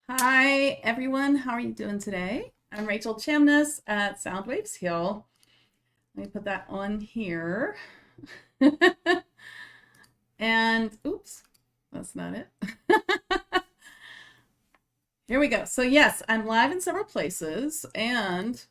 Hi, everyone. How are you doing today? I'm Rachel Chamness at Sound Waves Heal. Let me put that on here. And oops, that's not it. Here we go. So yes, I'm live in several places and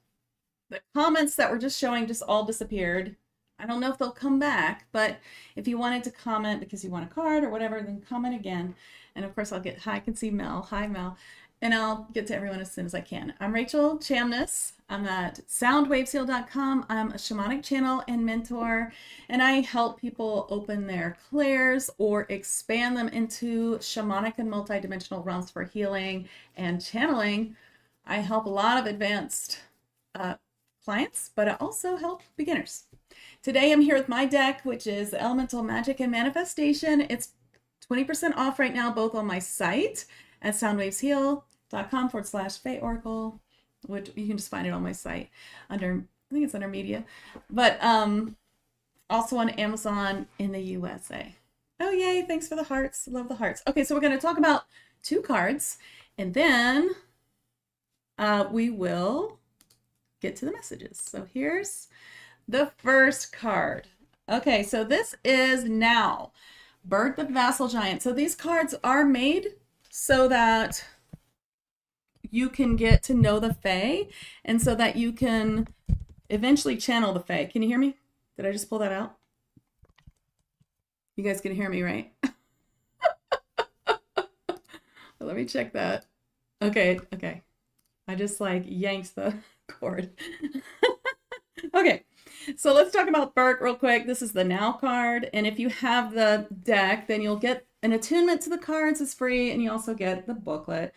the comments that were just showing just all disappeared. I don't know if they'll come back, but if you wanted to comment because you want a card or whatever, then comment again. And of course, I can see Mel. Hi, Mel. And I'll get to everyone as soon as I can. I'm Rachel Chamness. I'm at soundwavesheal.com. I'm a shamanic channel and mentor, and I help people open their clairs or expand them into shamanic and multidimensional realms for healing and channeling. I help a lot of advanced clients, but I also help beginners. Today I'm here with my deck, which is Elemental Magic and Manifestation. It's 20% off right now, both on my site at soundwavesheal.com/Fae Oracle, which you can just find it on my site under, I think it's under media, but also on Amazon in the USA. Oh, yay. Thanks for the hearts. Love the hearts. Okay, so we're going to talk about 2 cards, and then we will get to the messages. So here's the first card. Okay, so this is Now, Bird the Vassal Giant. So these cards are made so that you can get to know the Fae and so that you can eventually channel the Fae. Can you hear me? Did I just pull that out? You guys can hear me, right? Let me check that. Okay. I just like yanked the cord. Okay, so let's talk about Bert real quick. This is the Now card, and if you have the deck, then you'll get an attunement to the cards. It's free, and you also get the booklet,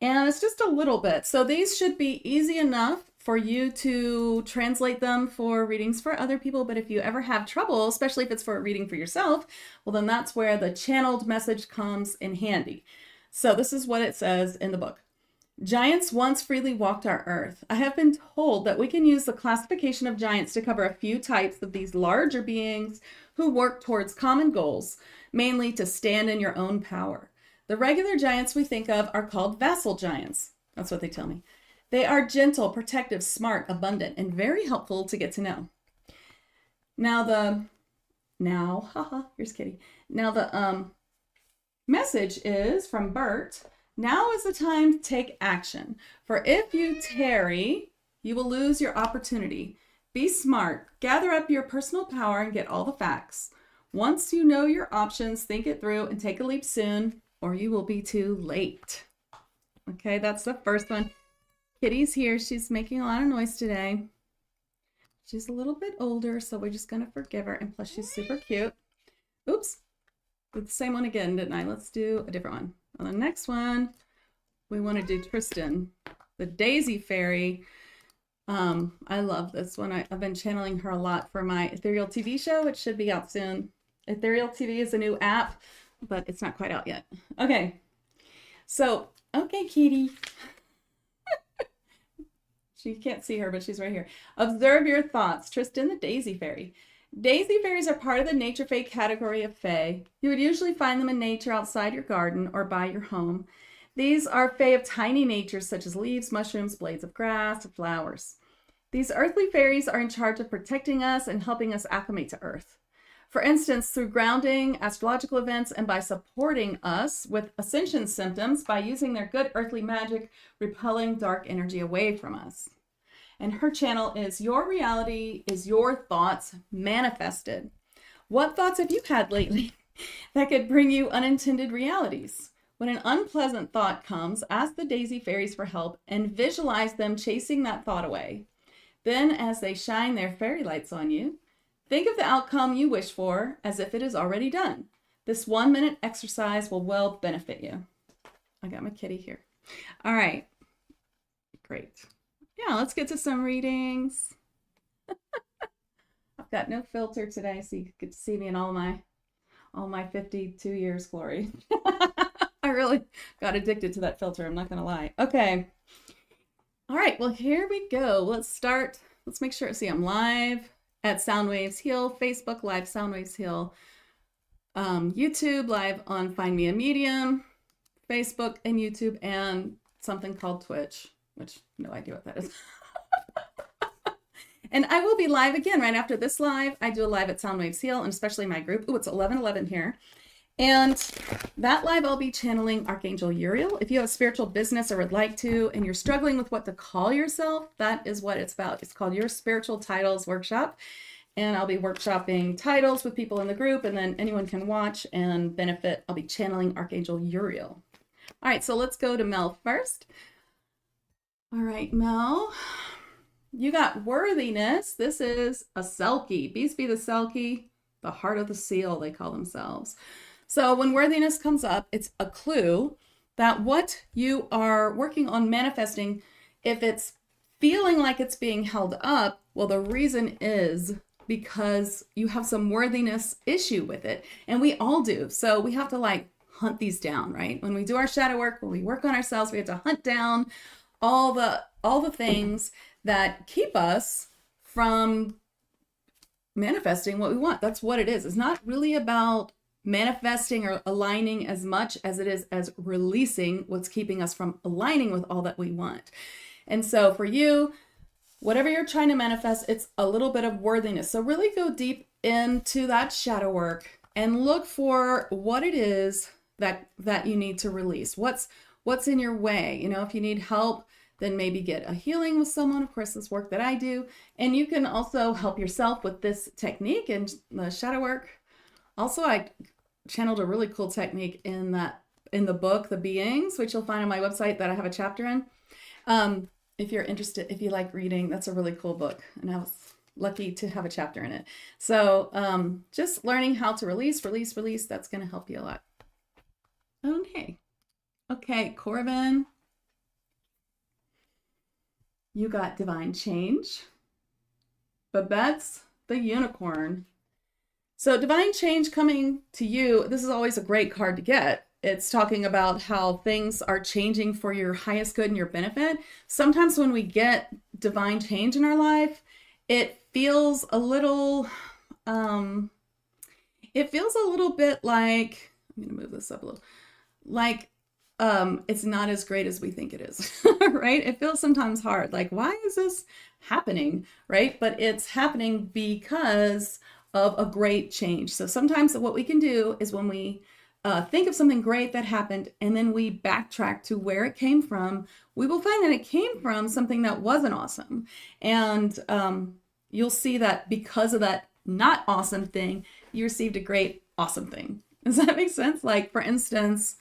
and it's just a little bit. So these should be easy enough for you to translate them for readings for other people, but if you ever have trouble, especially if it's for a reading for yourself, well, then that's where the channeled message comes in handy. So this is what it says in the book. Giants once freely walked our earth. I have been told that we can use the classification of giants to cover a few types of these larger beings who work towards common goals, mainly to stand in your own power. The regular giants we think of are called vassal giants. That's what they tell me. They are gentle, protective, smart, abundant, and very helpful to get to know. Here's Kitty. Now the message is from Bert. Now is the time to take action, for if you tarry, you will lose your opportunity. Be smart, gather up your personal power, and get all the facts. Once you know your options, think it through and take a leap soon, or you will be too late. Okay, that's the first one. Kitty's here. She's making a lot of noise today. She's a little bit older, so we're just going to forgive her, and plus she's super cute. Oops, did the same one again, didn't I? Let's do a different one. On the next one, we want to do Tristan, the Daisy Fairy. I love this one. I've been channeling her a lot for my Ethereal TV show, which should be out soon. Ethereal TV is a new app, but it's not quite out yet. Okay, so, okay, Kitty. She can't see her, but she's right here. Observe your thoughts. Tristan, the Daisy Fairy. Daisy fairies are part of the nature fae category of fae. You would usually find them in nature outside your garden or by your home. These are fae of tiny natures such as leaves, mushrooms, blades of grass, or flowers. These earthly fairies are in charge of protecting us and helping us acclimate to Earth. For instance, through grounding, astrological events, and by supporting us with ascension symptoms by using their good earthly magic, repelling dark energy away from us. And her channel is Your Reality is Your Thoughts Manifested. What thoughts have you had lately that could bring you unintended realities? When an unpleasant thought comes, ask the Daisy Fairies for help and visualize them chasing that thought away. Then, as they shine their fairy lights on you, think of the outcome you wish for as if it is already done. This 1-minute exercise will well benefit you. I got my kitty here. All right. Great. Yeah, let's get to some readings. I've got no filter today, so you get to see me in all my 52 years glory. I really got addicted to that filter, I'm not gonna lie. Okay. All right, well, here we go. Let's start. Let's make sure. See, I'm live at Soundwaves Heal, Facebook Live Soundwaves Heal, YouTube Live on FindMeAMedium, Facebook and YouTube, and something called Twitch, which no idea what that is. And I will be live again right after this live. I do a live at Soundwaves Heal, and especially my group. Oh, it's 11:11 here. And that live, I'll be channeling Archangel Uriel. If you have a spiritual business or would like to, and you're struggling with what to call yourself, that is what it's about. It's called Your Spiritual Titles Workshop. And I'll be workshopping titles with people in the group, and then anyone can watch and benefit. I'll be channeling Archangel Uriel. All right, so let's go to Mel first. All right, Mel. You got worthiness. This is a Selkie. Beast be the Selkie, the heart of the seal, they call themselves. So when worthiness comes up, it's a clue that what you are working on manifesting, if it's feeling like it's being held up, well, the reason is because you have some worthiness issue with it. And we all do. So we have to like hunt these down, right? When we do our shadow work, when we work on ourselves, we have to hunt down all the things that keep us from manifesting what we want. That's what it is. It's not really about manifesting or aligning as much as it is as releasing what's keeping us from aligning with all that we want. And so for you, whatever you're trying to manifest, it's a little bit of worthiness. So really go deep into that shadow work and look for what it is that you need to release. What's in your way? You know, if you need help, then maybe get a healing with someone. Of course, this work that I do. And you can also help yourself with this technique and the shadow work. Also, I channeled a really cool technique in the book, The Beings, which you'll find on my website that I have a chapter in. If you're interested, if you like reading, that's a really cool book. And I was lucky to have a chapter in it. So just learning how to release, that's going to help you a lot. Okay, Corbin. You got divine change. Babette's the unicorn. So divine change coming to you, this is always a great card to get. It's talking about how things are changing for your highest good and your benefit. Sometimes when we get divine change in our life, it feels a little bit like, I'm gonna move this up a little, like it's not as great as we think it is, right? It feels sometimes hard, like, why is this happening, right? But it's happening because of a great change. So sometimes what we can do is when we think of something great that happened and then we backtrack to where it came from, we will find that it came from something that wasn't awesome. And you'll see that because of that not awesome thing, you received a great awesome thing. Does that make sense? Like, for instance,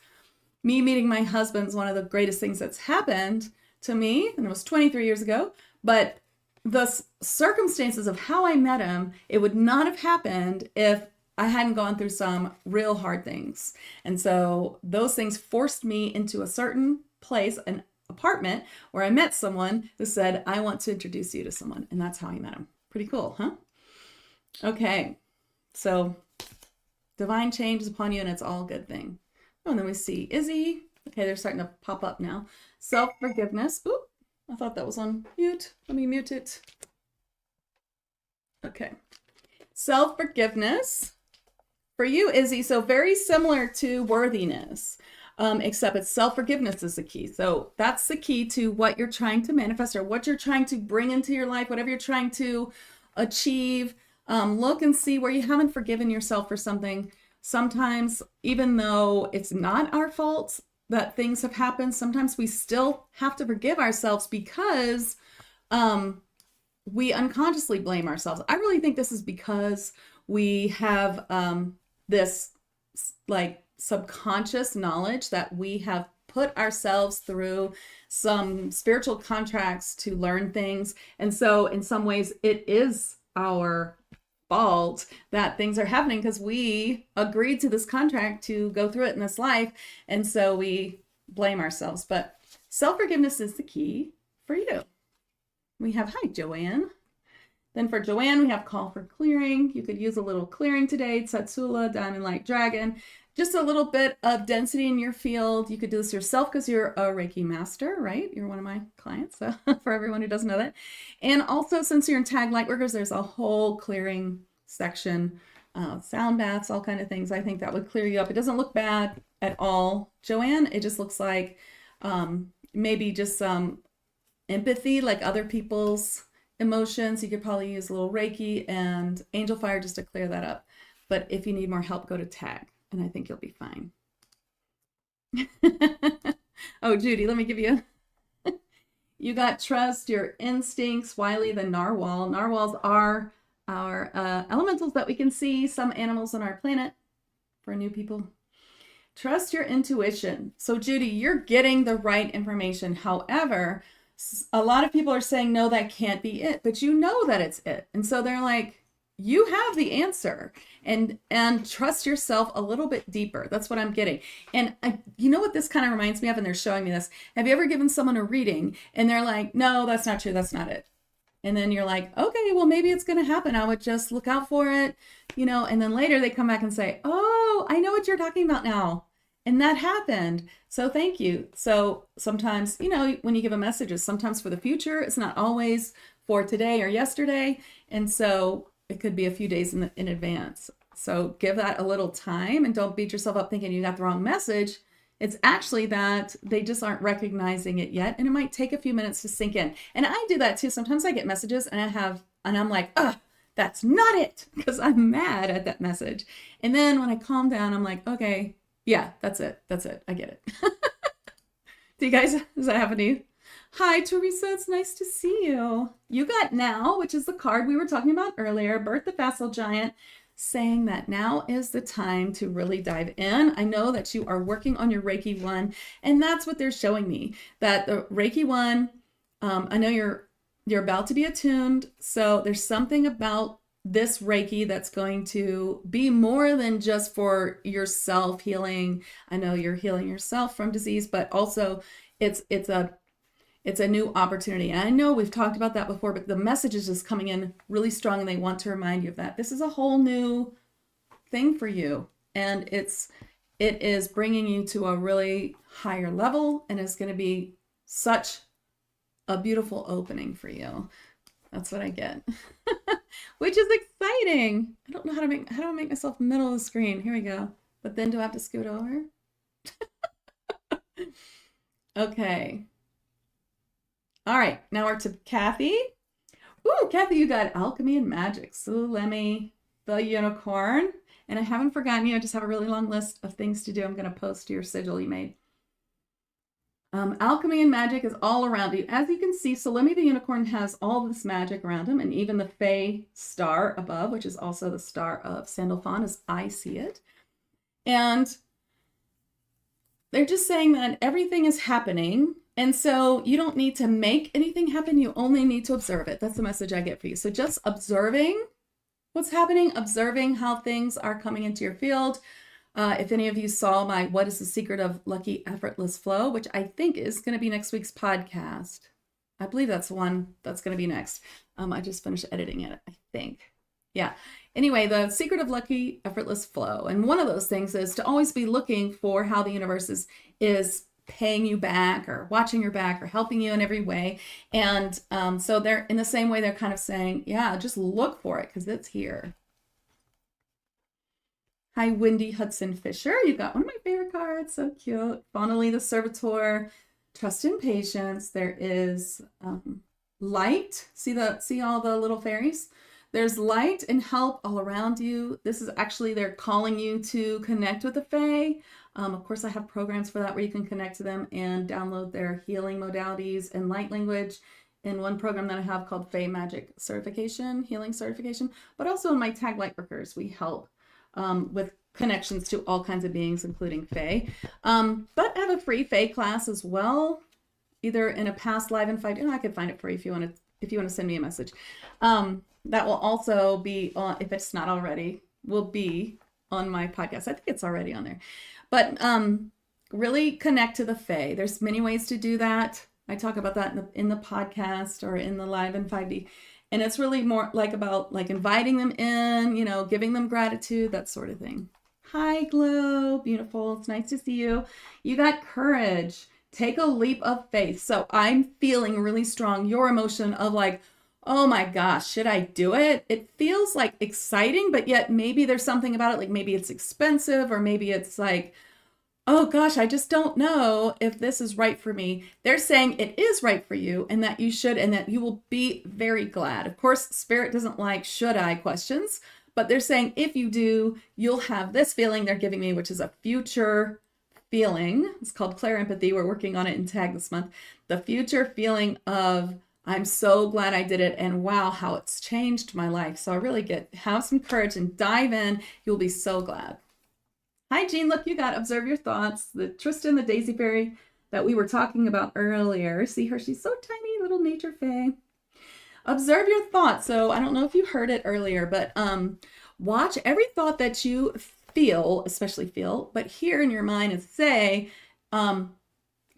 me meeting my husband is one of the greatest things that's happened to me, and it was 23 years ago, but the circumstances of how I met him, it would not have happened if I hadn't gone through some real hard things. And so those things forced me into a certain place, an apartment, where I met someone who said, I want to introduce you to someone. And that's how I met him. Pretty cool, huh? Okay, so divine change is upon you, and it's all a good thing. Oh, and then we see Izzy. Okay, they're starting to pop up now. Self-forgiveness. Oop, I thought that was on mute. Let me mute it. Okay. Self-forgiveness for you, Izzy. So very similar to worthiness, except it's self-forgiveness is the key. So that's the key to what you're trying to manifest or what you're trying to bring into your life, whatever you're trying to achieve. Look and see where you haven't forgiven yourself for something. Sometimes, even though it's not our fault that things have happened, sometimes we still have to forgive ourselves because we unconsciously blame ourselves. I really think this is because we have this like subconscious knowledge that we have put ourselves through some spiritual contracts to learn things. And so in some ways it is our fault that things are happening because we agreed to this contract to go through it in this life. And so we blame ourselves. But self-forgiveness is the key for you. We have, hi, Joanne. Then for Joanne, we have call for clearing. You could use a little clearing today. Tsatsula, Diamond Light Dragon. Just a little bit of density in your field. You could do this yourself because you're a Reiki master, right? You're one of my clients, so for everyone who doesn't know that. And also, since you're in Tag Lightworkers, there's a whole clearing section, sound baths, all kind of things. I think that would clear you up. It doesn't look bad at all, Joanne. It just looks like maybe just some empathy, like other people's emotions. You could probably use a little Reiki and angel fire just to clear that up. But if you need more help, go to tag, and I think you'll be fine. Oh, Judy, let me give you. You got trust your instincts. Wiley the narwhal. Narwhals are our elementals that we can see. Some animals on our planet. For new people, trust your intuition. So Judy, you're getting the right information. However, a lot of people are saying, no, that can't be it, but you know that it's it. And so they're like, you have the answer, and trust yourself a little bit deeper. That's what I'm getting. And you know what this kind of reminds me of, and they're showing me this. Have you ever given someone a reading and they're like, no, that's not true. That's not it. And then you're like, okay, well, maybe it's going to happen. I would just look out for it, you know, and then later they come back and say, oh, I know what you're talking about now. And that happened. So thank you. So sometimes, you know, when you give a message, it's sometimes for the future. It's not always for today or yesterday. And so it could be a few days in advance. So give that a little time and don't beat yourself up thinking you got the wrong message. It's actually that they just aren't recognizing it yet. And it might take a few minutes to sink in. And I do that too. Sometimes I get messages and I'm like, that's not it, because I'm mad at that message. And then when I calm down, I'm like, okay, yeah, that's it. That's it. I get it. Do you guys, does that happen to you? Hi, Teresa. It's nice to see you. You got now, which is the card we were talking about earlier, Birth the Facile Giant, saying that now is the time to really dive in. I know that you are working on your Reiki 1, and that's what they're showing me, that the Reiki 1, I know you're about to be attuned. So there's something about this Reiki that's going to be more than just for yourself healing. I know you're healing yourself from disease, but also it's a new opportunity. And I know we've talked about that before, but the message is just coming in really strong, and they want to remind you of that. This is a whole new thing for you, and it is bringing you to a really higher level, and it's going to be such a beautiful opening for you. That's what I get. Which is exciting. I don't know how do I make myself middle of the screen? Here we go. But then do I have to scoot over? Okay. All right, now we're to Kathy. Ooh, Kathy, you got Alchemy and Magic. Sulemi, the unicorn. And I haven't forgotten you. I just have a really long list of things to do. I'm going to post to your sigil you made. Alchemy and magic is all around you. As you can see, Sulemi the unicorn has all this magic around him, and even the Fae star above, which is also the star of Sandalphon as I see it. And they're just saying that everything is happening. And so you don't need to make anything happen. You only need to observe it. That's the message I get for you. So just observing what's happening, observing how things are coming into your field. If any of you saw my What is the Secret of Lucky Effortless Flow, which I think is going to be next week's podcast. I believe that's the one that's going to be next. I just finished editing it, I think. Yeah. Anyway, the secret of lucky effortless flow. And one of those things is to always be looking for how the universe is paying you back or watching your back or helping you in every way. And so they're in the same way, they're kind of saying, yeah, just look for it because it's here. Hi, Wendy Hudson Fisher. You got one of my favorite cards. So cute. Bonali the Servitor. Trust and patience. There is light. See all the little fairies? There's light and help all around you. This is actually, they're calling you to connect with the Fae. Of course, I have programs for that where you can connect to them and download their healing modalities and light language in one program that I have called Fae Magic Certification, Healing Certification. But also in my Tag Lightworkers, we help with connections to all kinds of beings, including Fae. But I have a free Fae class as well, either in a past live and fight. I could find it for you if you want to send me a message. That will also be on, if it's not already, will be on my podcast. I think it's already on there. But really connect to the Fae. There's many ways to do that. I talk about that in the podcast or in the live in 5D. And it's really more about inviting them in, giving them gratitude, that sort of thing. Hi, Glow. Beautiful. It's nice to see you. You got courage. Take a leap of faith. So I'm feeling really strong your emotion of oh my gosh, should I do it? It feels exciting, but yet maybe there's something about it. Maybe it's expensive, or maybe it's oh gosh, I just don't know if this is right for me. They're saying it is right for you and that you should and that you will be very glad. Of course, Spirit doesn't like should I questions, but they're saying if you do, you'll have this feeling they're giving me, which is a future feeling. It's called Claire Empathy. We're working on it in Tag this month. The future feeling of I'm so glad I did it and wow, how it's changed my life. So I really have some courage and dive in. You'll be so glad. Hi, Jean. Look, you got Observe Your Thoughts, the Tristan, the Daisy Fairy that we were talking about earlier. See her? She's so tiny, little nature fae. Observe your thoughts. So I don't know if you heard it earlier, but watch every thought that you feel, especially feel, but hear in your mind and say,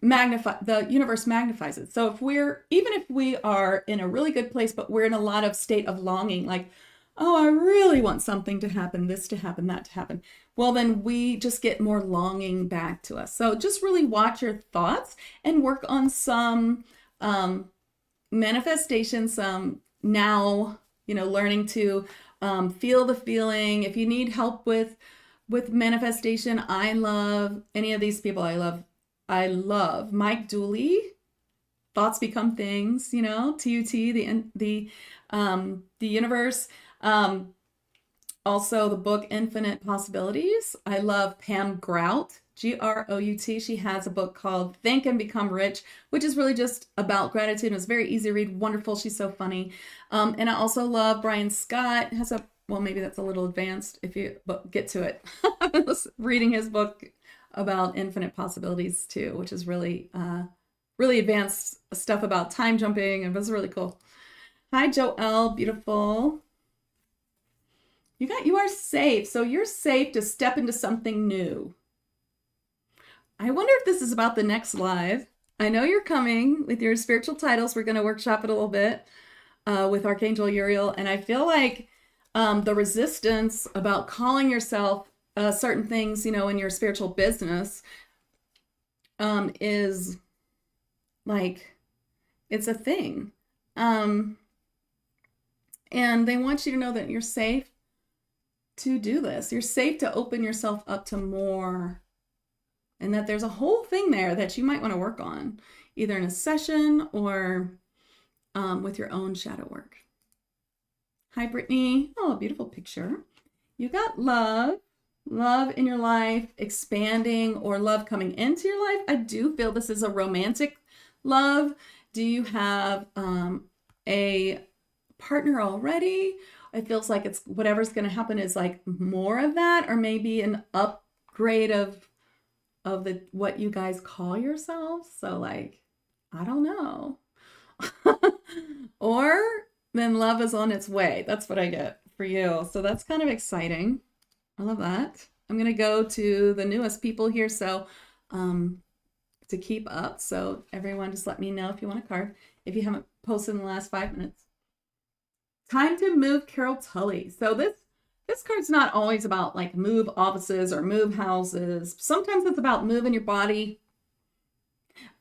magnify, the universe magnifies it. So even if we are in a really good place, but we're in a lot of state of longing, like, oh, I really want something to happen, this to happen, that to happen. Well, then we just get more longing back to us. So just really watch your thoughts and work on some manifestation, some now, learning to feel the feeling. If you need help with manifestation, I love any of these people. I love Mike Dooley, Thoughts Become Things, TUT, the universe. Also the book Infinite Possibilities. I love Pam Grout, Grout. She has a book called Think and Become Rich, which is really just about gratitude. It's very easy to read, wonderful. She's so funny. And I also love Brian Scott. Well, maybe that's a little advanced but get to it. I was reading his book about infinite possibilities too, which is really, really advanced stuff about time jumping, and it was really cool. Hi, Joelle, beautiful. You are safe. So you're safe to step into something new. I wonder if this is about the next live. I know you're coming with your spiritual titles. We're going to workshop it a little bit with Archangel Uriel. And I feel like the resistance about calling yourself certain things, in your spiritual business is like, it's a thing. And they want you to know that you're safe to do this. You're safe to open yourself up to more, and that there's a whole thing there that you might want to work on, either in a session or with your own shadow work. Hi, Brittany. Oh, beautiful picture. You got love in your life, expanding, or love coming into your life. I do feel this is a romantic love. Do you have a partner already? It feels like it's whatever's going to happen is like more of that, or maybe an upgrade of what you guys call yourselves. So like, I don't know. Or then love is on its way. That's what I get for you. So that's kind of exciting. I love that. I'm going to go to the newest people here. So to keep up. So everyone just let me know if you want a card, if you haven't posted in the last 5 minutes. Time to move, Carol Tully. So this card's not always about like move offices or move houses. Sometimes it's about moving your body.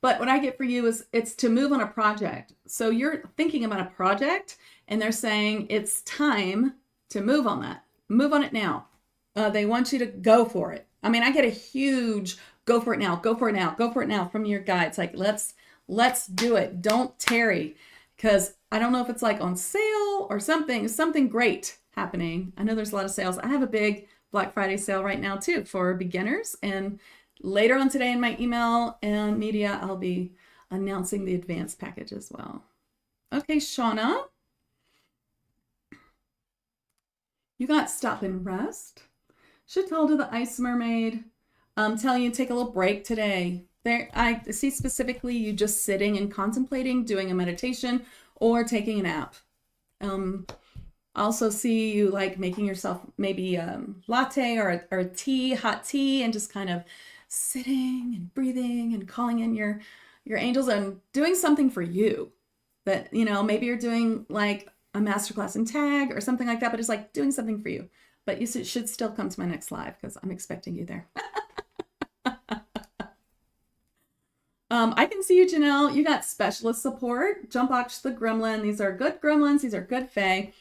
But what I get for you is it's to move on a project. So you're thinking about a project and they're saying it's time to move on that. Move on it now. They want you to go for it. I mean, I get a huge go for it now, go for it now, go for it now from your guides. Like, let's do it. Don't tarry. Because I don't know if it's like on sale or something great happening. I know there's a lot of sales. I have a big Black Friday sale right now too for beginners. And later on today in my email and media, I'll be announcing the advanced package as well. Okay, Shauna. You got Stop and Rest. Chatalda the Ice Mermaid. Telling you to take a little break today. There, I see specifically you just sitting and contemplating, doing a meditation, or taking a nap. Also see you like making yourself maybe a latte or a tea, hot tea, and just kind of sitting and breathing and calling in your angels and doing something for you. That, maybe you're doing like a masterclass in tag or something like that, but it's like doing something for you. But you should still come to my next live because I'm expecting you there. I can see you, Janelle. You got specialist support. Jumpbox the Gremlin. These are good gremlins. These are good fae.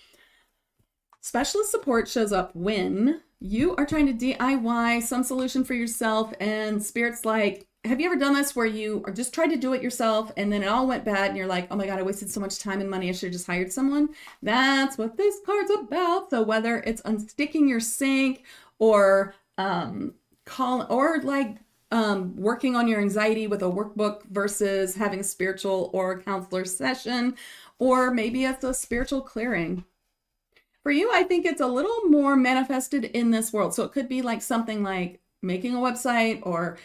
Specialist support shows up when you are trying to DIY some solution for yourself, and Spirit's like, have you ever done this where you are just tried to do it yourself and then it all went bad and you're like, oh my God, I wasted so much time and money. I should have just hired someone. That's what this card's about. So whether it's unsticking your sink or working on your anxiety with a workbook versus having a spiritual or a counselor session, or maybe it's a spiritual clearing. For you, I think it's a little more manifested in this world. So it could be like something like making a website or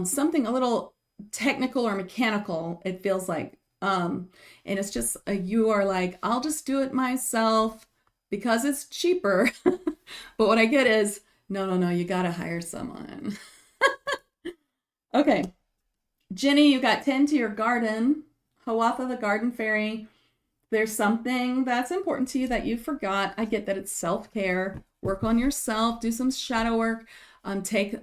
something a little technical or mechanical, it feels like. And it's just, you are like, I'll just do it myself because it's cheaper. But what I get is, no, you got to hire someone. Okay. Jenny, you got 10 to your garden. Hawatha, the garden fairy. There's something that's important to you that you forgot. I get that it's self-care. Work on yourself. Do some shadow work. Take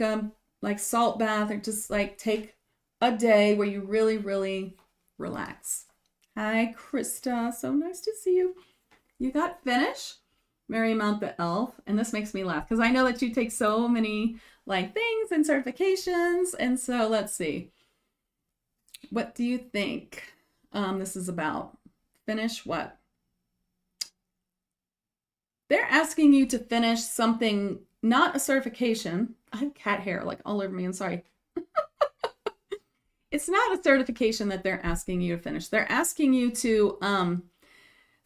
a like salt bath, or just like take a day where you really, really relax. Hi, Krista. So nice to see you. You got finish. Marymount the elf. And this makes me laugh because I know that you take so many like things and certifications. And so let's see. What do you think this is about? Finish what? They're asking you to finish something, not a certification. I have cat hair like all over me. I'm sorry. It's not a certification that they're asking you to finish. They're asking you to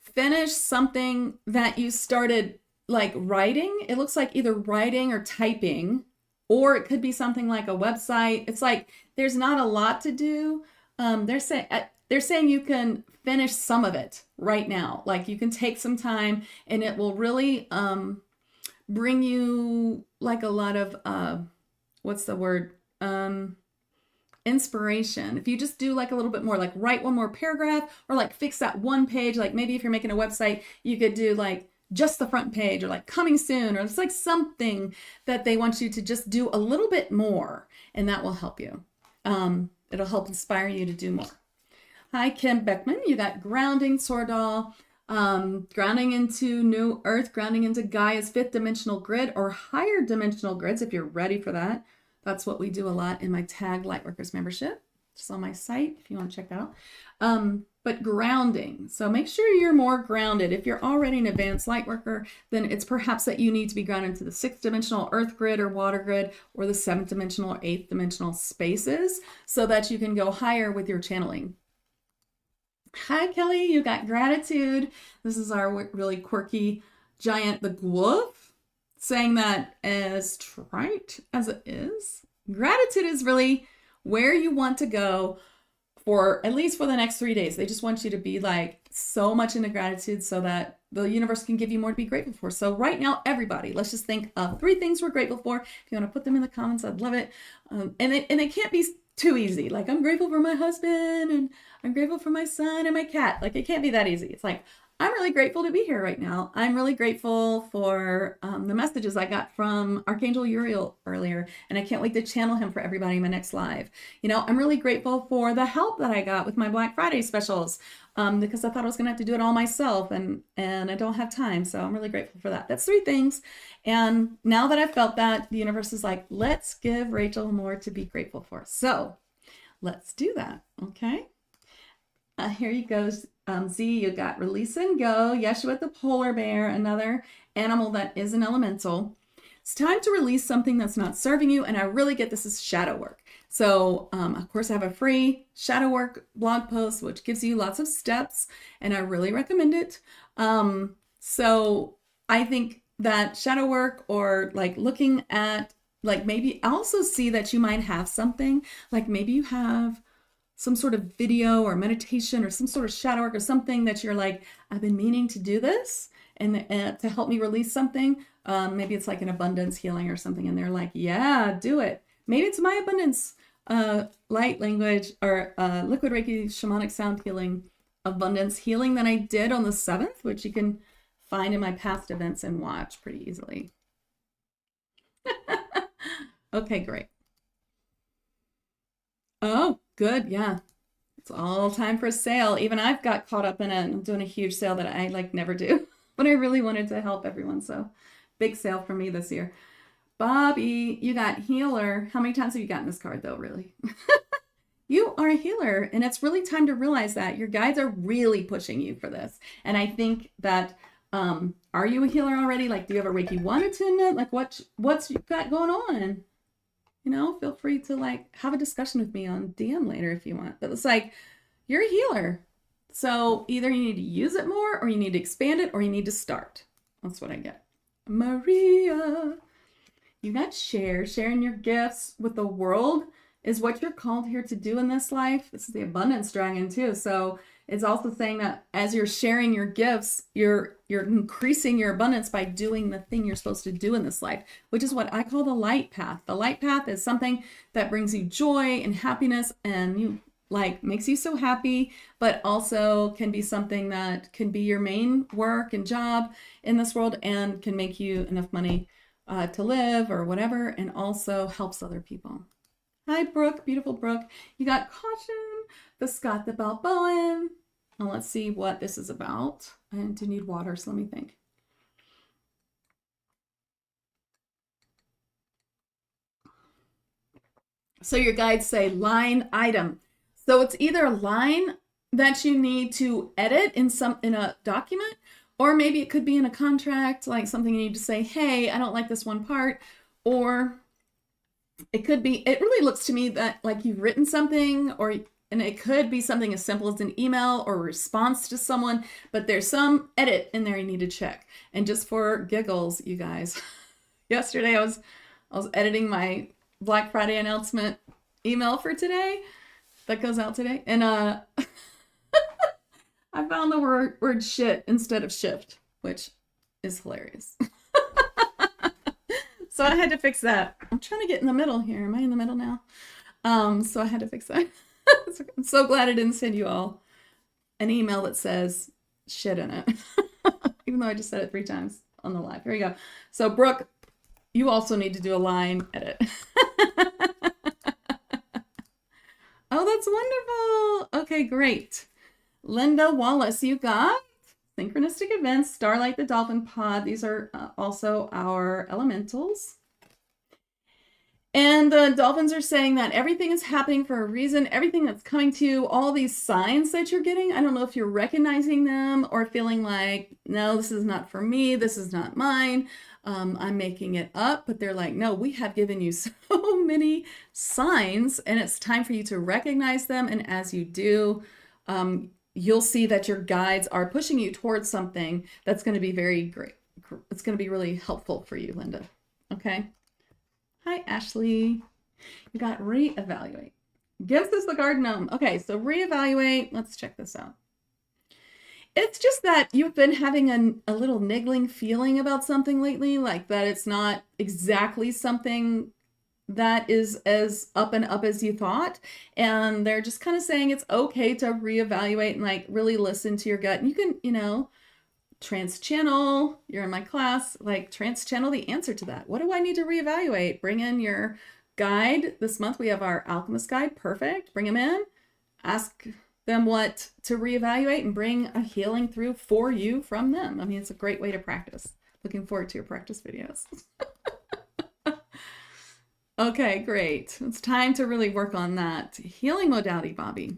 finish something that you started like writing. It looks like either writing or typing, or it could be something like a website. It's like there's not a lot to do. They're saying you can finish some of it right now. Like you can take some time and it will really bring you like a lot of, what's the word? Inspiration. If you just do like a little bit more, like write one more paragraph or like fix that one page. Like maybe if you're making a website, you could do like just the front page or like coming soon, or it's like something that they want you to just do a little bit more, and that will help you. It'll help inspire you to do more. Hi, Kim Beckman. You got grounding, Sordal, grounding into new earth, grounding into Gaia's 5th dimensional grid or higher dimensional grids if you're ready for that. That's what we do a lot in my Tag Lightworkers membership. Just on my site if you want to check that out. But grounding. So make sure you're more grounded. If you're already an advanced Lightworker, then it's perhaps that you need to be grounded to the 6th dimensional earth grid or water grid, or the 7th dimensional or 8th dimensional spaces, so that you can go higher with your channeling. Hi, Kelly. You got gratitude. This is our really quirky giant, the Gwoof, saying that as trite as it is. Gratitude is really where you want to go for at least for the next 3 days. They just want you to be like so much into gratitude so that the universe can give you more to be grateful for. So right now, everybody, let's just think of 3 things we're grateful for. If you want to put them in the comments, I'd love it. And they can't be too easy. Like, I'm grateful for my husband, and I'm grateful for my son and my cat. Like, it can't be that easy. It's like, I'm really grateful to be here right now. I'm really grateful for the messages I got from Archangel Uriel earlier, and I can't wait to channel him for everybody in my next live. You know, I'm really grateful for the help that I got with my Black Friday specials, because I thought I was gonna have to do it all myself, and I don't have time. So I'm really grateful for that. That's 3 things. And now that I've felt that, the universe is like, let's give Rachel more to be grateful for. So let's do that, okay? Here you go. Z, you got release and go. Yeshua the polar bear, another animal that is an elemental. It's time to release something that's not serving you. And I really get this is shadow work. So, of course, I have a free shadow work blog post, which gives you lots of steps, and I really recommend it. So I think that shadow work, or like looking at, like, maybe I also see that you might have something, like maybe you have some sort of video or meditation or some sort of shadow work or something that you're like, I've been meaning to do this and to help me release something. Maybe it's like an abundance healing or something, and they're like, yeah, do it. Maybe it's my abundance light language or liquid Reiki shamanic sound healing, abundance healing that I did on the 7th, which you can find in my past events and watch pretty easily. Okay, great. Oh, good. Yeah. It's all time for a sale. Even I've got caught up in it. I'm doing a huge sale that I like never do, but I really wanted to help everyone. So big sale for me this year. Bobby, you got healer. How many times have you gotten this card though, really? You are a healer, and it's really time to realize that your guides are really pushing you for this. And I think that, are you a healer already? Like, do you have a Reiki 1 attunement? Like, what's you got going on? You know, feel free to like have a discussion with me on DM later if you want. But it's like, you're a healer. So either you need to use it more, or you need to expand it, or you need to start. That's what I get. Maria, you got sharing your gifts with the world is what you're called here to do in this life. This is the abundance dragon too. So it's also saying that as you're sharing your gifts, you're increasing your abundance by doing the thing you're supposed to do in this life, which is what I call the light path. The light path is something that brings you joy and happiness, and you like makes you so happy, but also can be something that can be your main work and job in this world, and can make you enough money to live or whatever, and also helps other people. Hi, Brooke, beautiful Brooke. You got caution, the Scott the Balboan. Now let's see what this is about. I do need water, so let me think. So your guides say line item. So it's either a line that you need to edit in a document, or maybe it could be in a contract, like something you need to say, hey, I don't like this one part, or it could be, it really looks to me that like you've written something, and it could be something as simple as an email or a response to someone, but there's some edit in there you need to check. And just for giggles, you guys, yesterday I was editing my Black Friday announcement email for today that goes out today, and I found the word shit instead of shift, which is hilarious. So I had to fix that. I'm trying to get in the middle here. Am I in the middle now? So I had to fix that. I'm so glad I didn't send you all an email that says shit in it. Even though I just said it 3 times on the live. Here we go. So Brooke, you also need to do a line edit. Oh, that's wonderful. Okay, great. Linda Wallace, you got Synchronistic Events, Starlight the Dolphin Pod. These are also our elementals. And the dolphins are saying that everything is happening for a reason. Everything that's coming to you, all these signs that you're getting, I don't know if you're recognizing them or feeling like, no, this is not for me. This is not mine. I'm making it up. But they're like, no, we have given you so many signs, and it's time for you to recognize them. And as you do, you'll see that your guides are pushing you towards something that's going to be very great. It's going to be really helpful for you, Linda. Okay. Hi, Ashley. You got reevaluate. Gives us the garden gnome. Okay, so reevaluate. Let's check this out. It's just that you've been having a little niggling feeling about something lately, like that it's not exactly something that is as up and up as you thought. And they're just kind of saying it's okay to reevaluate and like really listen to your gut. And you can, you know, trans-channel, you're in my class, like trans-channel the answer to that. What do I need to reevaluate? Bring in your guide. This month we have our alchemist guide. Perfect. Bring them in. Ask them what to reevaluate and bring a healing through for you from them. I mean, it's a great way to practice. Looking forward to your practice videos. Okay, great. It's time to really work on that healing modality, Bobby.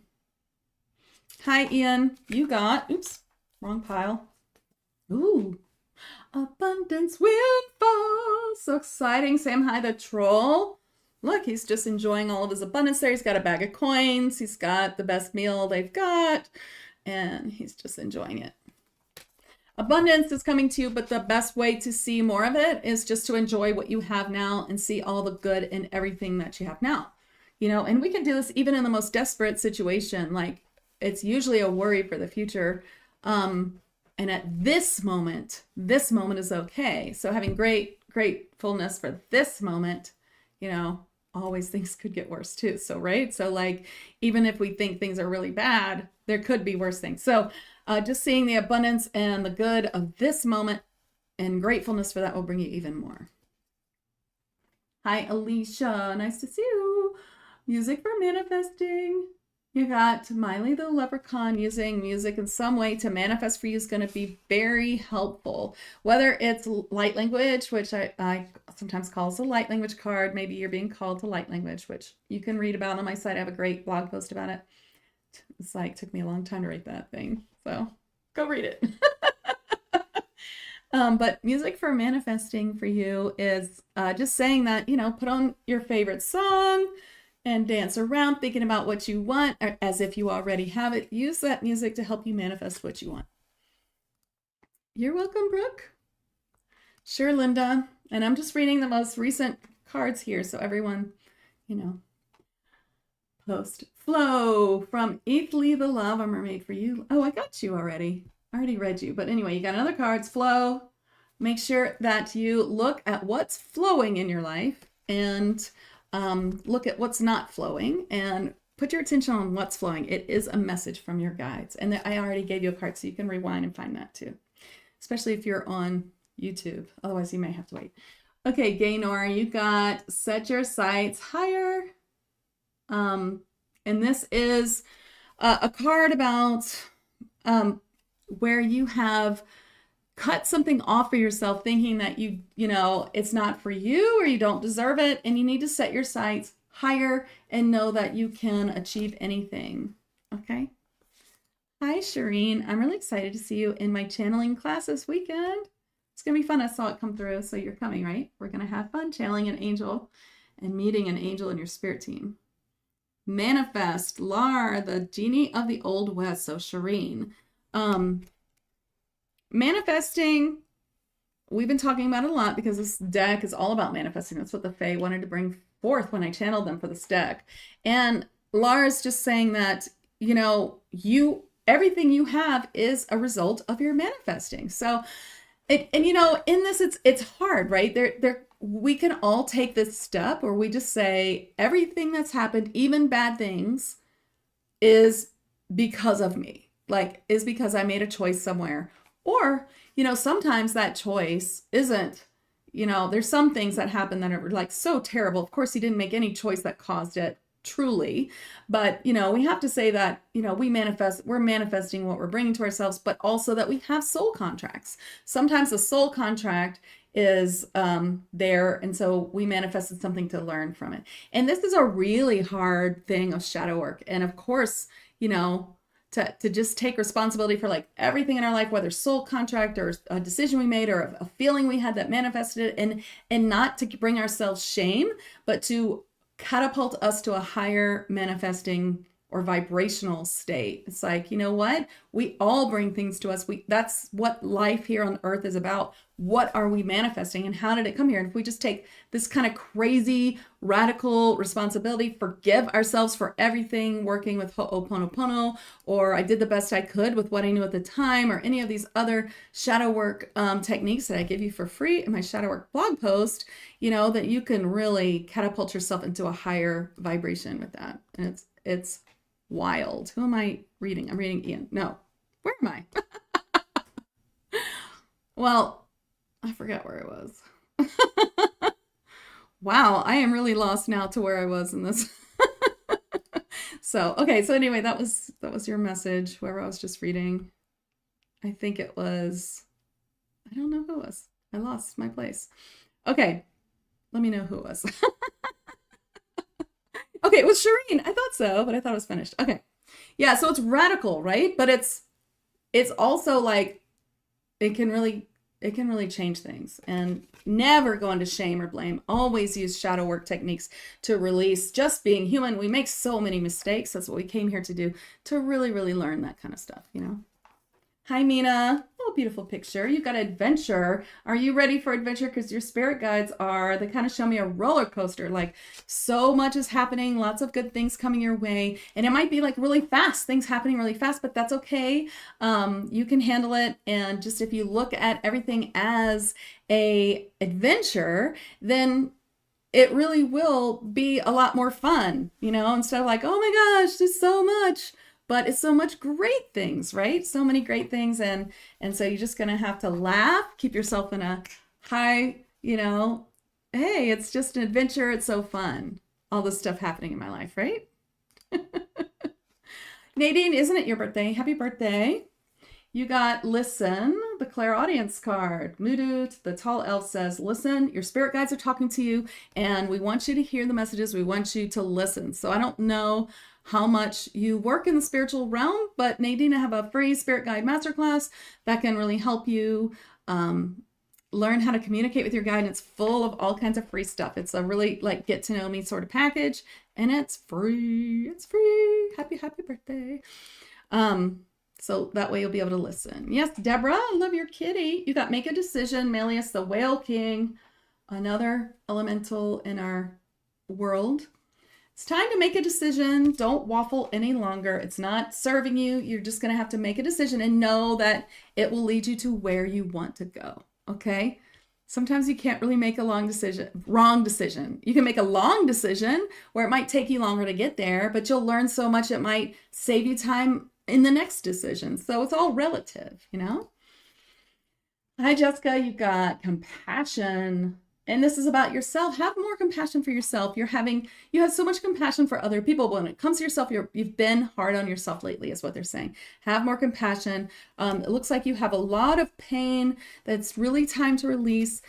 Hi, Ian. You got, oops, wrong pile. Ooh, abundance windfall. So exciting. Sam Hi the troll. Look, he's just enjoying all of his abundance there. He's got a bag of coins. He's got the best meal they've got, and he's just enjoying it. Abundance is coming to you, but the best way to see more of it is just to enjoy what you have now and see all the good in everything that you have now. You know, and we can do this even in the most desperate situation. Like, it's usually a worry for the future. And at this moment is okay. So having gratefulness for this moment, you know, always things could get worse too. So, right. So like, even if we think things are really bad, there could be worse things. So just seeing the abundance and the good of this moment and gratefulness for that will bring you even more. Hi, Alicia. Nice to see you. Music for manifesting. You got Miley the leprechaun. Using music in some way to manifest for you is going to be very helpful. Whether it's light language, which I sometimes call as a light language card. Maybe you're being called to light language, which you can read about on my site. I have a great blog post about it. It's like, took me a long time to write that thing. So go read it. But music for manifesting for you is just saying that, put on your favorite song and dance around thinking about what you want as if you already have it. Use that music to help you manifest what you want. You're welcome, Brooke. Sure, Linda. And I'm just reading the most recent cards here. So everyone, post. Flow from Eathly the Lava Mermaid for you. Oh, I got you already. I already read you. But anyway, you got another cards. Flow. Make sure that you look at what's flowing in your life and look at what's not flowing and put your attention on what's flowing. It is a message from your guides. And I already gave you a card, so you can rewind and find that too, especially if you're on YouTube. Otherwise, you may have to wait. Okay, Gaynor, you got set your sights higher. And this is a card about where you have cut something off for yourself thinking that it's not for you or you don't deserve it, and you need to set your sights higher and know that you can achieve anything. Okay. Hi, Shireen. I'm really excited to see you in my channeling class this weekend. It's going to be fun. I saw it come through, so you're coming, right? We're going to have fun channeling an angel and meeting an angel in your spirit team. Manifest, Lar, the genie of the Old West. So Shireen. Manifesting, we've been talking about it a lot because this deck is all about manifesting. That's what the Fae wanted to bring forth when I channeled them for this deck. And Lara's just saying that, everything you have is a result of your manifesting. So, in this, it's hard, right? We can all take this step where we just say everything that's happened, even bad things, is because of me, is because I made a choice somewhere. Or, sometimes that choice isn't, there's some things that happen that are so terrible. Of course, you didn't make any choice that caused it truly, but, we have to say that, we're manifesting what we're bringing to ourselves, but also that we have soul contracts. Sometimes the soul contract is there, and so we manifested something to learn from it. And this is a really hard thing of shadow work. And of course, to just take responsibility for everything in our life, whether soul contract or a decision we made or a feeling we had that manifested it, and not to bring ourselves shame, but to catapult us to a higher manifesting or vibrational state. It's what? We all bring things to us. That's what life here on earth is about. What are we manifesting and how did it come here? And if we just take this kind of crazy, radical responsibility, forgive ourselves for everything, working with Ho'oponopono, or I did the best I could with what I knew at the time, or any of these other shadow work techniques that I give you for free in my shadow work blog post, that you can really catapult yourself into a higher vibration with that. And it's wild. Who am I reading? I'm reading Ian. No. Where am I? Well, I forgot where I was. Wow, I am really lost now to where I was in this. So, okay. So anyway, that was your message, whoever I was just reading. I think it was, I don't know who it was. I lost my place. Okay. Let me know who it was. Okay, it was Shireen. I thought so, but I thought it was finished. Okay. Yeah, so it's radical, right? But it's also it can really change things. And never go into shame or blame. Always use shadow work techniques to release just being human. We make so many mistakes. That's what we came here to do, to really, really learn that kind of stuff, Hi, Mina. Oh, beautiful picture. You got adventure. Are you ready for adventure? Because your spirit guides are. They kind of show me a roller coaster. So much is happening. Lots of good things coming your way. And it might be really fast. Things happening really fast, but that's okay. You can handle it. And just if you look at everything as a adventure, then it really will be a lot more fun, instead of oh my gosh, there's so much. But it's so much great things, right? So many great things. And so you're just going to have to laugh, keep yourself in a high, hey, it's just an adventure. It's so fun. All this stuff happening in my life, right? Nadine, isn't it your birthday? Happy birthday. You got listen, the clairaudience card. Mudut, the tall elf, says, listen, your spirit guides are talking to you, and we want you to hear the messages. We want you to listen. So I don't know how much you work in the spiritual realm, but Nadine, I have a free spirit guide masterclass that can really help you learn how to communicate with your guide. And it's full of all kinds of free stuff. It's a really like get to know me sort of package, and it's free. It's free. Happy birthday. So that way you'll be able to listen. Yes, Deborah, I love your kitty. You got make a decision. Melius, the Whale King, another elemental in our world. It's time to make a decision. Don't waffle any longer. It's not serving you. You're just going to have to make a decision and know that it will lead you to where you want to go. Okay? Sometimes you can't really make a wrong decision. You can make a long decision where it might take you longer to get there, but you'll learn so much it might save you time in the next decision. So it's all relative, you know? Hi, Jessica. You got compassion. And this is about yourself. Have more compassion for yourself. You have so much compassion for other people, but when it comes to yourself, you've been hard on yourself lately, is what they're saying. Have more compassion. It looks like you have a lot of pain that's really time to release.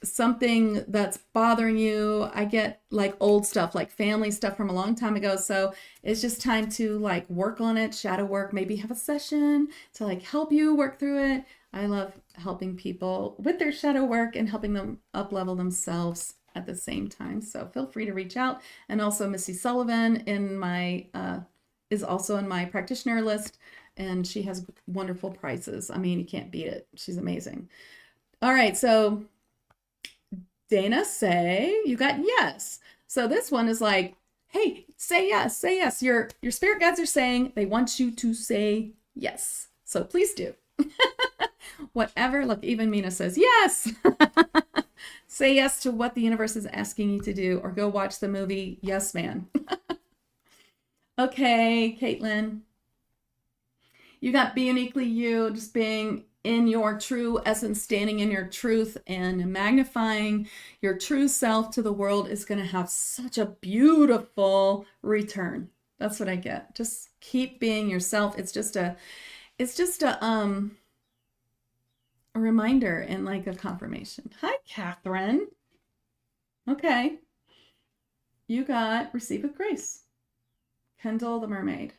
Something that's bothering you. I get like old stuff, like family stuff from a long time ago. So it's just time to like work on it, shadow work, maybe have a session to like help you work through it. I love helping people with their shadow work and helping them up-level themselves at the same time. So feel free to reach out. And also Missy Sullivan is also in my practitioner list, and she has wonderful prices. I mean, you can't beat it. She's amazing. All right, so Dana, say you got yes. So this one is like, hey, say yes, say yes. Your spirit guides are saying they want you to say yes. So please do. Whatever, look, even Mina says yes. Say yes to what the universe is asking you to do, or go watch the movie Yes Man. Okay, Caitlin. You got be uniquely you, just being in your true essence, standing in your truth and magnifying your true self to the world is going to have such a beautiful return. That's what I get. Just keep being yourself. It's just a reminder and like a confirmation. Hi, Catherine. Okay. You got receive with grace. Kendall the mermaid.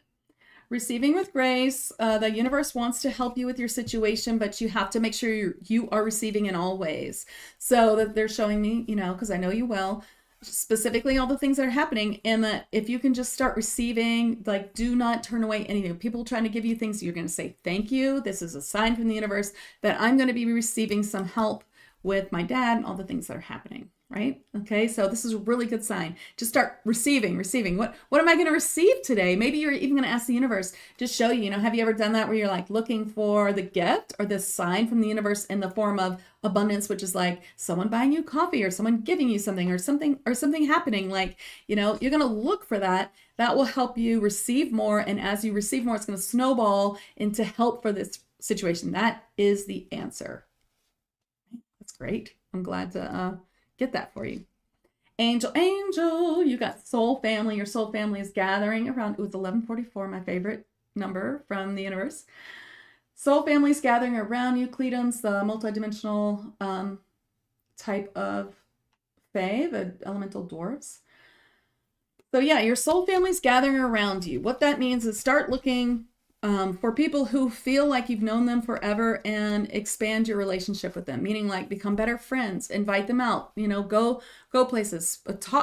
Receiving with grace. The universe wants to help you with your situation, but you have to make sure you are receiving in all ways. So that they're showing me, you know, because I know you well, specifically all the things that are happening, and that if you can just start receiving, like, do not turn away anything. People trying to give you things, you're going to say thank you. This is a sign from the universe that I'm going to be receiving some help with my dad and all the things that are happening, right? Okay, so this is a really good sign. Just start receiving. What am I going to receive today? Maybe you're even going to ask the universe to show you, you know, have you ever done that where you're like looking for the gift or this sign from the universe in the form of abundance, which is like someone buying you coffee or someone giving you something or something happening, like, you know, you're going to look for that. That will help you receive more. And as you receive more, it's going to snowball into help for this situation. That is the answer. That's great. I'm glad to get that for you. Angel, you got soul family. Your soul family is gathering around. It was 1144, my favorite number from the universe. Soul family is gathering around you. Cledens, the multidimensional type of Fae, the elemental dwarves. So yeah, your soul family is gathering around you. What that means is start looking for people who feel like you've known them forever and expand your relationship with them, meaning like become better friends, invite them out, you know, go places,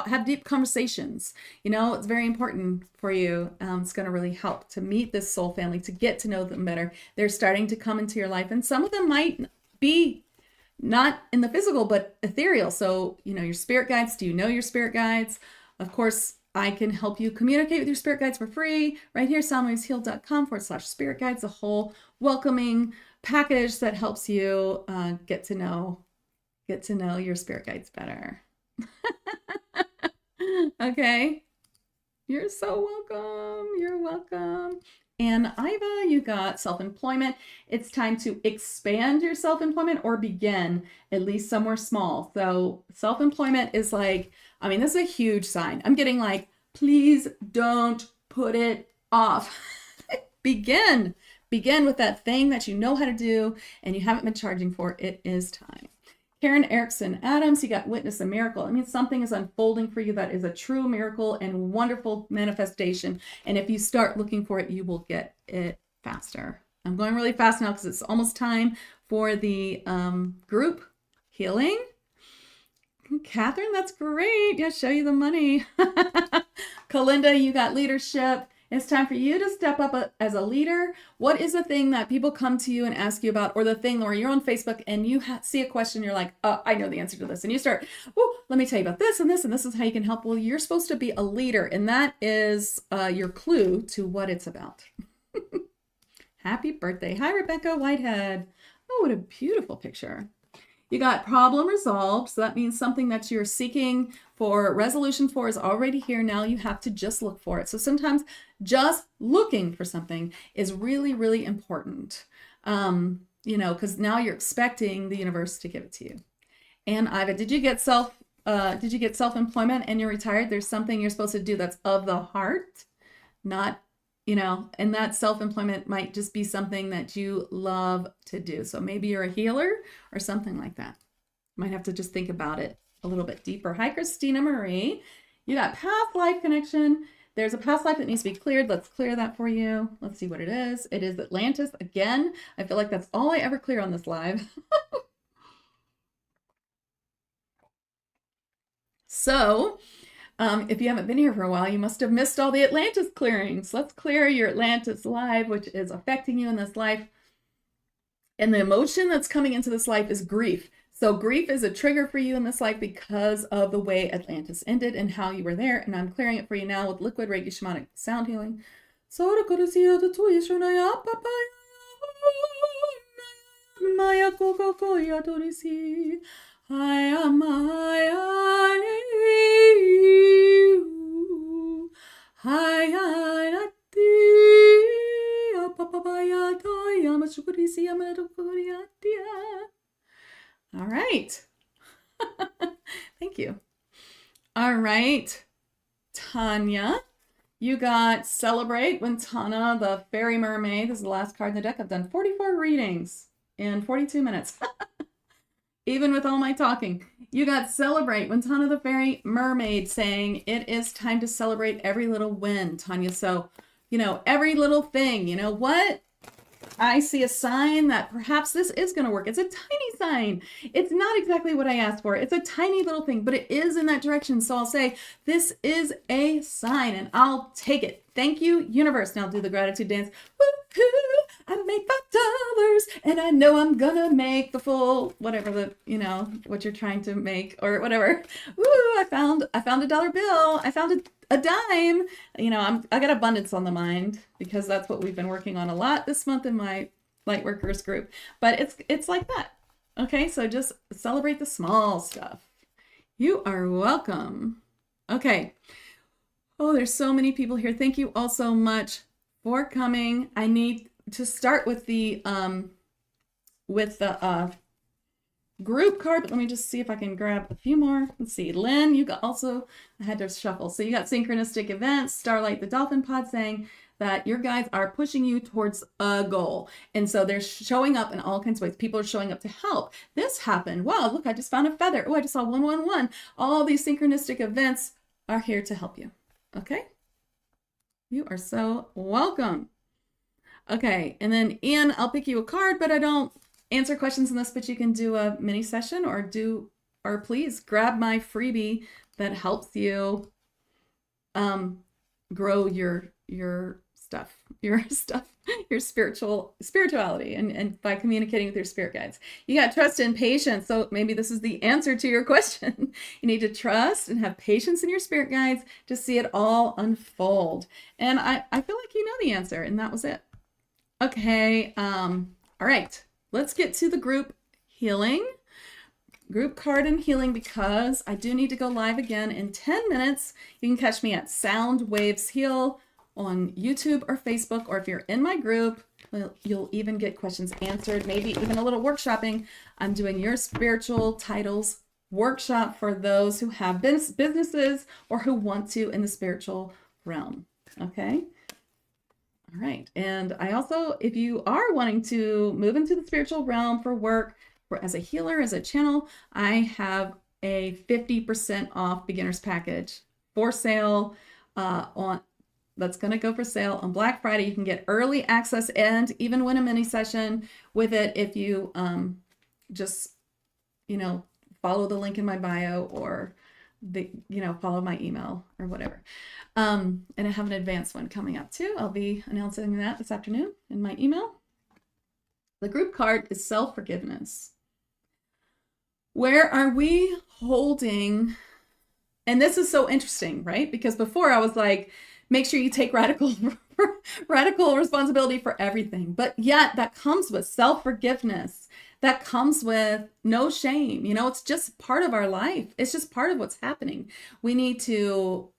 have deep conversations. You know, it's very important for you. It's going to really help to meet this soul family, to get to know them better. They're starting to come into your life, and some of them might be not in the physical, but ethereal. So, you know, your spirit guides, do you know your spirit guides? Of course, I can help you communicate with your spirit guides for free right here, soundwavesheal.com/spirit guides, a whole welcoming package that helps you get to know your spirit guides better. Okay. You're so welcome. You're welcome. And Iva, you got self-employment. It's time to expand your self-employment or begin at least somewhere small. So self-employment is like, I mean, this is a huge sign. I'm getting like, please don't put it off. Begin with that thing that you know how to do and you haven't been charging for. It is time. Karen Erickson Adams, you got witness a miracle. It means something is unfolding for you that is a true miracle and wonderful manifestation. And if you start looking for it, you will get it faster. I'm going really fast now because it's almost time for the group healing. Catherine, that's great. Yeah, show you the money. Kalinda, you got leadership. It's time for you to step up as a leader. What is the thing that people come to you and ask you about, or the thing where you're on Facebook and you see a question, you're like, oh, I know the answer to this. And you start, well, let me tell you about this and this, and this is how you can help. Well, you're supposed to be a leader, and that is your clue to what it's about. Happy birthday. Hi, Rebecca Whitehead. Oh, what a beautiful picture. You got problem resolved. So that means something that you're seeking for resolution for is already here. Now you have to just look for it. So sometimes just looking for something is really, really important. Because now you're expecting the universe to give it to you. And Iva, did you get self-employment and you're retired? There's something you're supposed to do that's of the heart, not, and that self-employment might just be something that you love to do. So maybe you're a healer or something like that. Might have to just think about it a little bit deeper. Hi, Christina Marie. You got past life connection. There's a past life that needs to be cleared. Let's clear that for you. Let's see what it is. It is Atlantis. Again, I feel like that's all I ever clear on this live. So, if you haven't been here for a while, you must have missed all the Atlantis clearings. Let's clear your Atlantis live, which is affecting you in this life. And the emotion that's coming into this life is grief. So grief is a trigger for you in this life because of the way Atlantis ended and how you were there. And I'm clearing it for you now with liquid Reiki shamanic sound healing. All right. Thank you. All right. Tanya, you got Celebrate when Tana, the fairy mermaid. This is the last card in the deck. I've done 44 readings in 42 minutes. Even with all my talking. You got Celebrate when Tana, the fairy mermaid, saying it is time to celebrate every little win, Tanya. So, every little thing, what? I see a sign that perhaps this is going to work. It's a tiny sign. It's not exactly what I asked for. It's a tiny little thing, but it is in that direction. So I'll say, this is a sign and I'll take it. Thank you, universe. Now do the gratitude dance. Woo-hoo! I made $5 and I know I'm gonna make the full, whatever what you're trying to make or whatever. Woo, I found a dollar bill. I found a dime. I got abundance on the mind because that's what we've been working on a lot this month in my light workers group. But it's like that. Okay, so just celebrate the small stuff. You are welcome. Okay. Oh, there's so many people here. Thank you all so much for coming. I need to start with the group card, but let me just see if I can grab a few more. Let's see. Lynn, you got also, I had to shuffle. So you got synchronistic events, Starlight the Dolphin Pod saying that your guides are pushing you towards a goal. And so they're showing up in all kinds of ways. People are showing up to help. This happened. Wow, look, I just found a feather. Oh, I just saw 111. All these synchronistic events are here to help you. Okay? You are so welcome. Okay, and then Ian, I'll pick you a card, but I don't answer questions in this, but you can do a mini session or please grab my freebie that helps you grow your spirituality and by communicating with your spirit guides. You got trust and patience. So maybe this is the answer to your question. You need to trust and have patience in your spirit guides to see it all unfold. And I feel like you know the answer, and that was it. Okay. All right. Let's get to the group healing. Group card and healing, because I do need to go live again in 10 minutes. You can catch me at Sound Waves Heal on YouTube or Facebook, or if you're in my group, you'll even get questions answered, maybe even a little workshopping. I'm doing your spiritual titles workshop for those who have businesses or who want to in the spiritual realm. Okay. All right. And I also, if you are wanting to move into the spiritual realm for work, as a healer, as a channel, I have a 50% off beginner's package for sale on that's going to go for sale on Black Friday. You can get early access and even win a mini session with it if you just, follow the link in my bio or follow my email or whatever. And I have an advanced one coming up too. I'll be announcing that this afternoon in my email. The group card is self-forgiveness. Where are we holding, and this is so interesting, right? Because before I was like, make sure you take radical responsibility for everything. But yet that comes with self-forgiveness. That comes with no shame. It's just part of our life. It's just part of what's happening. We need to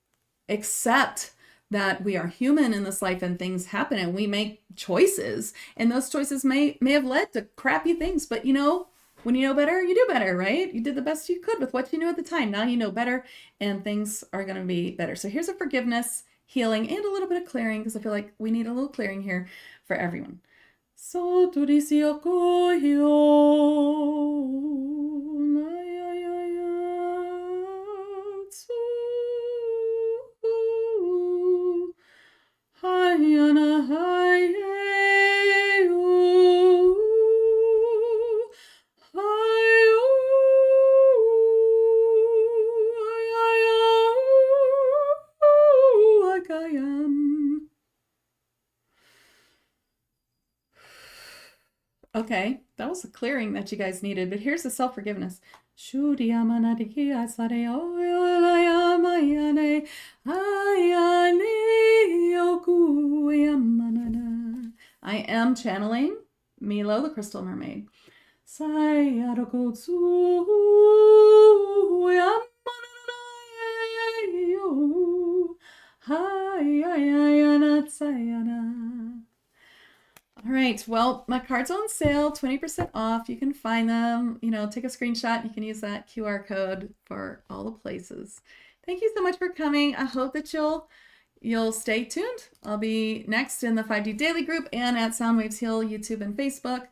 accept that we are human in this life and things happen and we make choices. And those choices may have led to crappy things. But when you know better, you do better, right? You did the best you could with what you knew at the time. Now you know better and things are going to be better. So here's a forgiveness, healing, and a little bit of clearing, because I feel like we need a little clearing here for everyone. So okay, that was the clearing that you guys needed, but here's the self-forgiveness. I am channeling Milo, the Crystal Mermaid. All right, well, my card's on sale, 20% off. You can find them, take a screenshot. You can use that QR code for all the places. Thank you so much for coming. I hope that you'll stay tuned. I'll be next in the 5D Daily group and at Soundwaves Heal YouTube and Facebook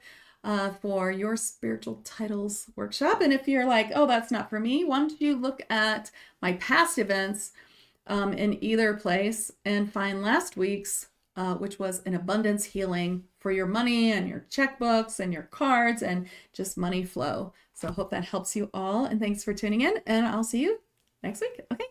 for your spiritual titles workshop. And if you're like, oh, that's not for me, why don't you look at my past events in either place and find last week's, which was an abundance healing for your money and your checkbooks and your cards and just money flow. So I hope that helps you all. And thanks for tuning in. And I'll see you next week. Okay.